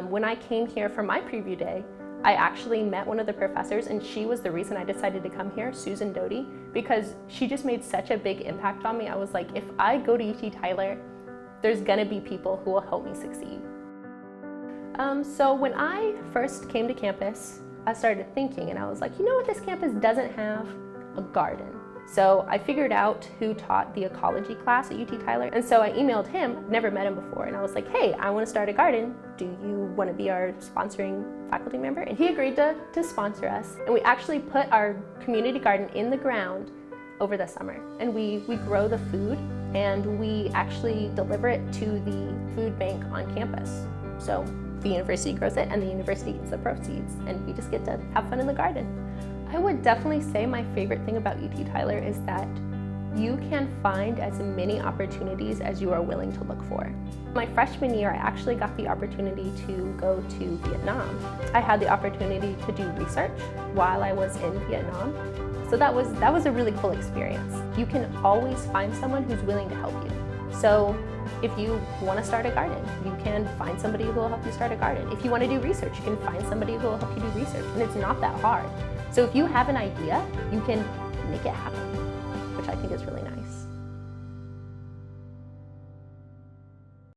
When I came here for my preview day, I actually met one of the professors, and she was the reason I decided to come here, Susan Doty, because she just made such a big impact on me. I was like, if I go to UT Tyler, there's gonna be people who will help me succeed. So when I first came to campus, I started thinking, and I was like, you know what, this campus doesn't have a garden. So I figured out who taught the ecology class at UT Tyler, and so I emailed him, never met him before, and I was like, hey, I want to start a garden. Do you want to be our sponsoring faculty member? And he agreed to sponsor us, and we actually put our community garden in the ground over the summer, and we grow the food, and we actually deliver it to the food bank on campus. So the university grows it, and the university gets the proceeds, and we just get to have fun in the garden. I would definitely say my favorite thing about UT Tyler is that you can find as many opportunities as you are willing to look for. My freshman year, I actually got the opportunity to go to Vietnam. I had the opportunity to do research while I was in Vietnam. So that was a really cool experience. You can always find someone who's willing to help you. So if you want to start a garden, you can find somebody who will help you start a garden. If you want to do research, you can find somebody who will help you do research, and it's not that hard. So if you have an idea, you can make it happen, which I think is really nice.